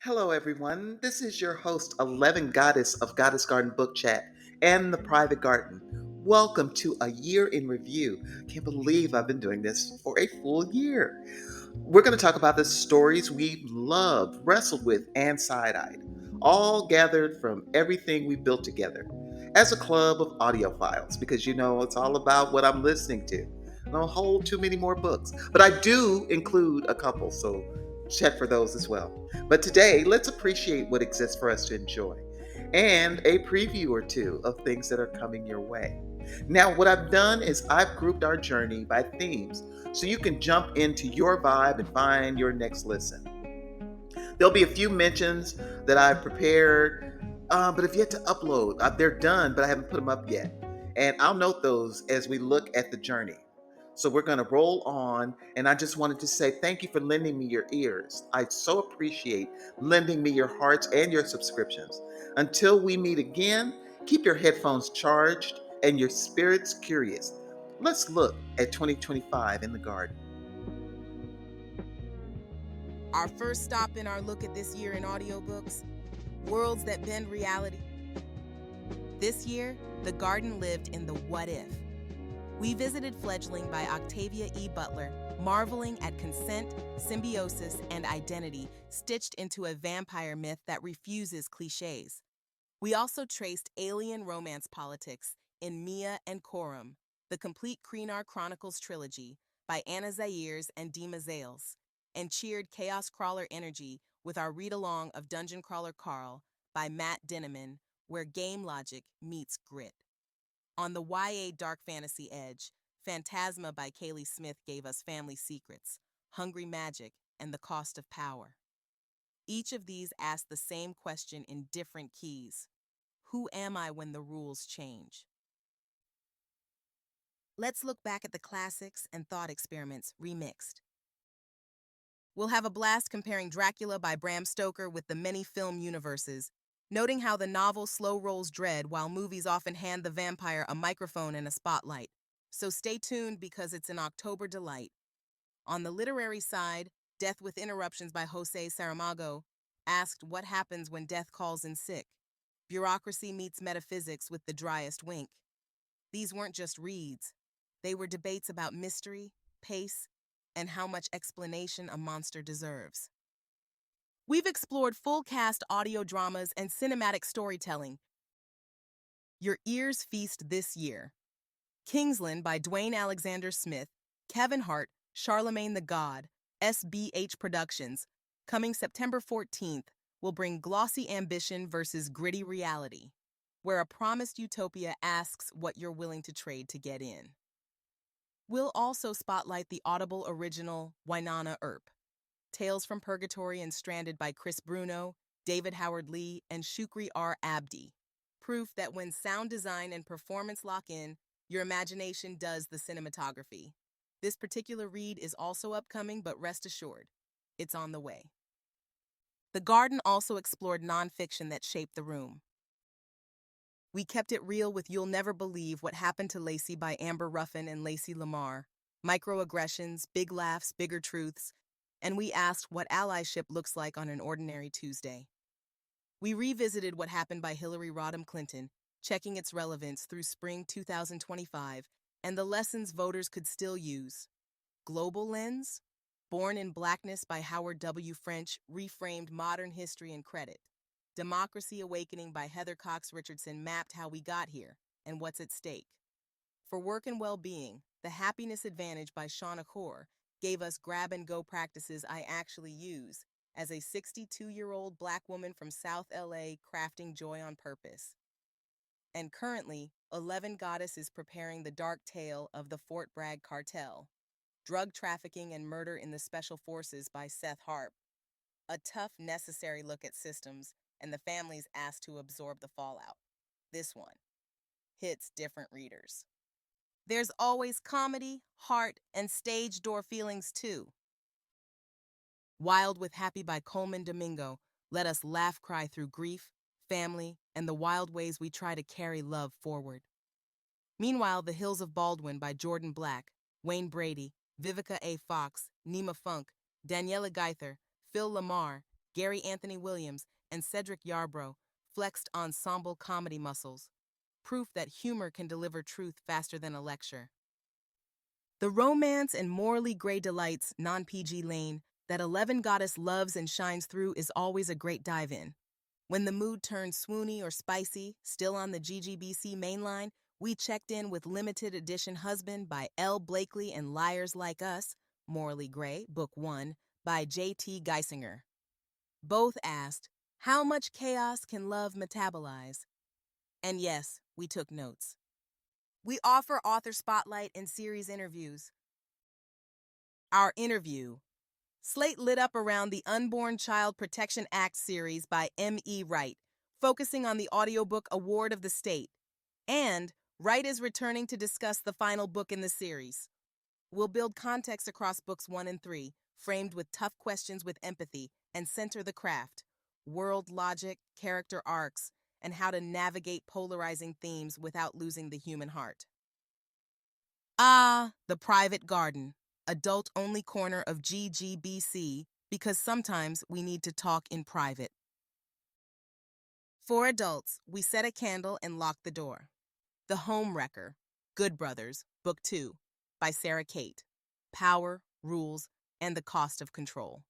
Hello, everyone. This is your host, 11 Goddess of Goddess Garden Book Chat and the Private Garden. Welcome to a year in review. Can't believe I've been doing this for a full year. We're going to talk about the stories we've loved, wrestled with, and side eyed, all gathered from everything we built together as a club of audiophiles, because it's all about what I'm listening to. I don't hold too many more books, but I do include a couple, so check for those as well. But today, let's appreciate what exists for us to enjoy and a preview or two of things that are coming your way. Now, what I've done is I've grouped our journey by themes so you can jump into your vibe and find your next listen. There'll be a few mentions that I've prepared, but have yet to upload. They're done, but I haven't put them up yet. And I'll note those as we look at the journey. So we're going to roll on. And I just wanted to say thank you for lending me your ears. I so appreciate lending me your hearts and your subscriptions. Until we meet again, keep your headphones charged and your spirits curious. Let's look at 2025 in the garden. Our first stop in our look at this year in audiobooks, Worlds That Bend Reality. This year, the garden lived in the what if. We visited Fledgling by Octavia E. Butler, marveling at consent, symbiosis, and identity stitched into a vampire myth that refuses cliches. We also traced alien romance politics in Mia and Coram, the complete Kreenar Chronicles trilogy by Anna Zayers and Dima Zales, and cheered Chaos Crawler energy with our read-along of Dungeon Crawler Carl by Matt Dinneman, where game logic meets grit. On the YA dark fantasy edge, Phantasma by Kaylee Smith gave us family secrets, hungry magic, and the cost of power. Each of these asked the same question in different keys. Who am I when the rules change? Let's look back at the classics and thought experiments remixed. We'll have a blast comparing Dracula by Bram Stoker with the many film universes, noting how the novel slow rolls dread while movies often hand the vampire a microphone and a spotlight. So stay tuned because it's an October delight. On the literary side, Death with Interruptions by Jose Saramago asked what happens when death calls in sick. Bureaucracy meets metaphysics with the driest wink. These weren't just reads. They were debates about mystery, pace, and how much explanation a monster deserves. We've explored full cast audio dramas and cinematic storytelling. Your ears feast this year. Kingsland by Dwayne Alexander Smith, Kevin Hart, Charlemagne the God, SBH Productions, coming September 14th, will bring glossy ambition versus gritty reality, where a promised utopia asks what you're willing to trade to get in. We'll also spotlight the Audible original Wynonna Earp, Tales from Purgatory and Stranded by Chris Bruno, David Howard Lee, and Shukri R. Abdi. Proof that when sound design and performance lock in, your imagination does the cinematography. This particular read is also upcoming, but rest assured, it's on the way. The Garden also explored nonfiction that shaped the room. We kept it real with You'll Never Believe What Happened to Lacey by Amber Ruffin and Lacey Lamar, microaggressions, big laughs, bigger truths, and we asked what allyship looks like on an ordinary Tuesday. We revisited What Happened by Hillary Rodham Clinton, checking its relevance through spring 2025 and the lessons voters could still use. Global Lens, Born in Blackness by Howard W. French, reframed modern history and credit. Democracy Awakening by Heather Cox Richardson mapped how we got here and what's at stake. For work and well-being, The Happiness Advantage by Shauna Kaur gave us grab-and-go practices I actually use as a 62-year-old Black woman from South LA crafting joy on purpose. And currently, 11 Goddess is preparing the dark tale of the Fort Bragg Cartel, Drug Trafficking and Murder in the Special Forces by Seth Harp. A tough, necessary look at systems and the families asked to absorb the fallout. This one hits different readers. There's always comedy, heart, and stage door feelings too. Wild with Happy by Coleman Domingo let us laugh cry through grief, family, and the wild ways we try to carry love forward. Meanwhile, The Hills of Baldwin by Jordan Black, Wayne Brady, Vivica A. Fox, Nima Funk, Daniela Geither, Phil Lamar, Gary Anthony Williams, and Cedric Yarbrough flexed ensemble comedy muscles, proof that humor can deliver truth faster than a lecture. The romance and morally gray delights, non-PG lane, that 11 Goddess loves and shines through is always a great dive-in. When the mood turned swoony or spicy, still on the GGBC mainline, we checked in with limited edition Husband by L. Blakely and Liars Like Us, Morally Gray, Book 1, by J.T. Geisinger. Both asked, how much chaos can love metabolize? And yes, we took notes. We offer author spotlight and series interviews. Our interview, Slate lit up around the Unborn Child Protection Act series by M.E. Wright, focusing on the audiobook Award of the State. And Wright is returning to discuss the final book in the series. We'll build context across books 1 and 3, framed with tough questions with empathy, and center the craft, world logic, character arcs, and how to navigate polarizing themes without losing the human heart. The Private Garden, adult-only corner of GGBC, because sometimes we need to talk in private. For adults, we set a candle and lock the door. The Home Wrecker, Good Brothers, Book 2, by Sarah Kate. Power, Rules, and the Cost of Control.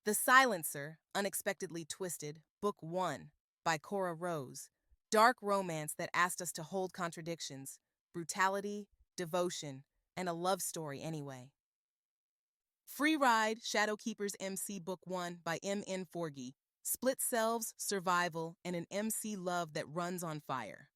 The Silencer, Unexpectedly Twisted, Book 1, by Cora Rose. Dark romance that asked us to hold contradictions, brutality, devotion, and a love story anyway. Free Ride, Shadowkeepers MC Book 1 by M.N. Forgy. Split selves, survival, and an MC love that runs on fire.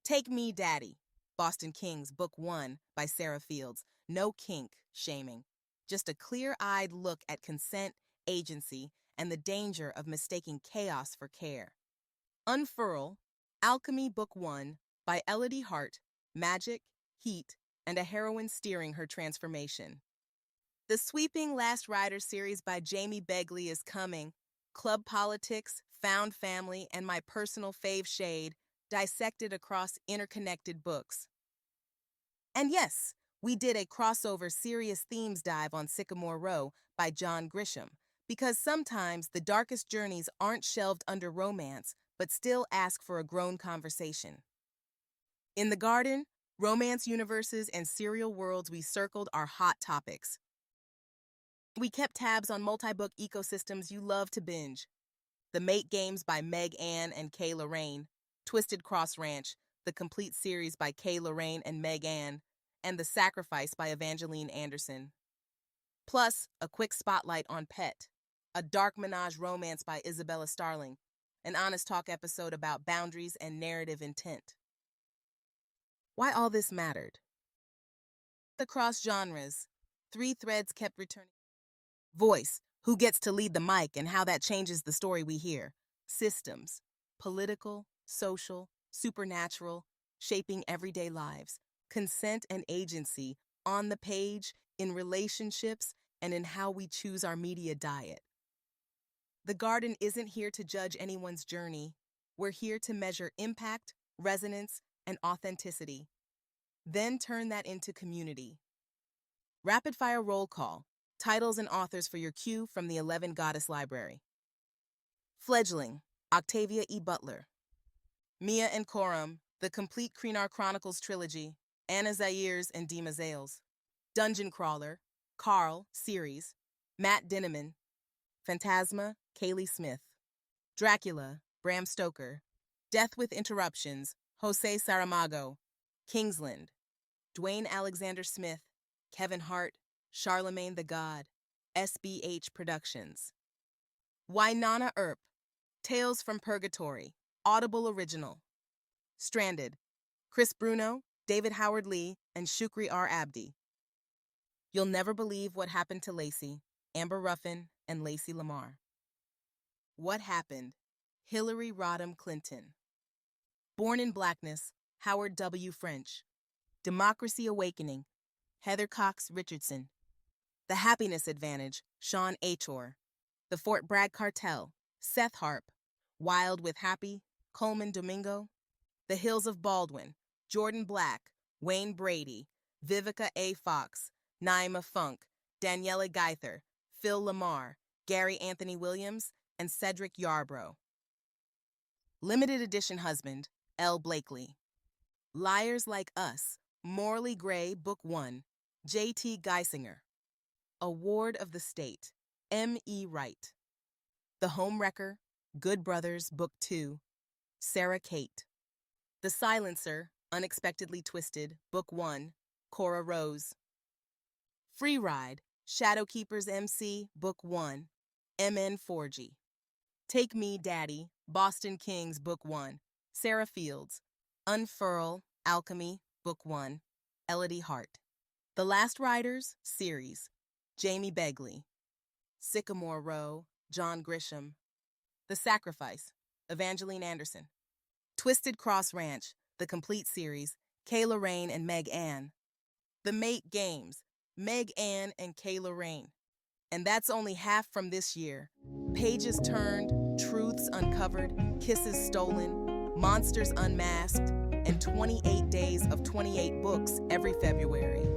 Take Me Daddy, Boston Kings Book 1 by Sarah Fields. No kink shaming, just a clear-eyed look at consent, agency, and the danger of mistaking chaos for care. Unfurl, Alchemy Book 1 by Elodie Hart. Magic, heat, and a heroine steering her transformation. The sweeping Last Rider series by Jamie Begley is coming. Club politics, found family, and my personal fave shade, dissected across interconnected books. And yes, we did a crossover serious themes dive on Sycamore Row by John Grisham, because sometimes the darkest journeys aren't shelved under romance, but still ask for a grown conversation. In the garden, romance universes and serial worlds we circled are hot topics. We kept tabs on multi-book ecosystems you love to binge. The Mate Games by Meg Ann and Kay Lorraine, Twisted Cross Ranch, the complete series by Kay Lorraine and Meg Ann, and The Sacrifice by Evangeline Anderson. Plus, a quick spotlight on Pet, a dark menage romance by Isabella Starling, an Honest Talk episode about boundaries and narrative intent. Why all this mattered? Across genres, 3 threads kept returning. Voice, who gets to lead the mic and how that changes the story we hear. Systems, political, social, supernatural, shaping everyday lives. Consent and agency, on the page, in relationships, and in how we choose our media diet. The Garden isn't here to judge anyone's journey. We're here to measure impact, resonance, and authenticity. Then turn that into community. Rapid fire roll call. Titles and authors for your cue from the 11 Goddess Library. Fledgling, Octavia E. Butler. Mia and Coram, The Complete Kreenar Chronicles Trilogy, Anna Zaires and Dima Zales. Dungeon Crawler, Carl, series, Matt Dinneman. Phantasma, Kaylee Smith. Dracula, Bram Stoker. Death with Interruptions, Jose Saramago. Kingsland, Dwayne Alexander Smith, Kevin Hart, Charlemagne the God, SBH Productions. Wynonna Earp, Tales from Purgatory, Audible Original. Stranded, Chris Bruno, David Howard Lee, and Shukri R. Abdi. You'll Never Believe What Happened to Lacey, Amber Ruffin, and Lacey Lamar. What Happened? Hillary Rodham Clinton. Born in Blackness, Howard W. French. Democracy Awakening, Heather Cox Richardson. The Happiness Advantage, Sean Achor. The Fort Bragg Cartel, Seth Harp. Wild with Happy, Coleman Domingo. The Hills of Baldwin, Jordan Black, Wayne Brady, Vivica A. Fox, Naima Funk, Daniela Geither, Phil Lamar, Gary Anthony Williams, and Cedric Yarbrough. Limited Edition Husband, L. Blakely. Liars Like Us, Morally Gray, Book 1, J.T. Geisinger. Award of the State, M. E. Wright. The Homewrecker, Good Brothers, Book 2, Sarah Kate. The Silencer, Unexpectedly Twisted, Book 1, Cora Rose. Free Ride, Shadowkeepers MC, Book 1, M.N. Forgy. Take Me, Daddy, Boston Kings, Book 1, Sarah Fields. Unfurl, Alchemy, Book 1, Elodie Hart. The Last Riders, Series, Jamie Begley. Sycamore Row, John Grisham. The Sacrifice, Evangeline Anderson. Twisted Cross Ranch, the complete series, Kayla Rain and Meg Ann. The Mate Games, Meg Ann and Kayla Rain. And that's only half from this year. Pages Turned, Truths Uncovered, Kisses Stolen, Monsters Unmasked, and 28 days of 28 books every February.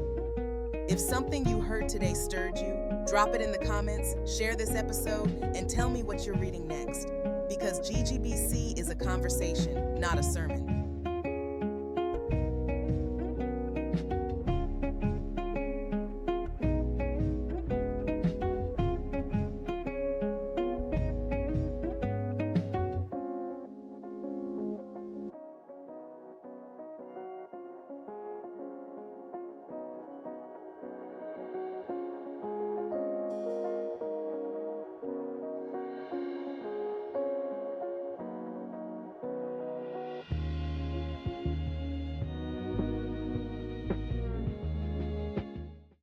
If something you heard today stirred you, drop it in the comments, share this episode, and tell me what you're reading next. Because GGBC is a conversation, not a sermon.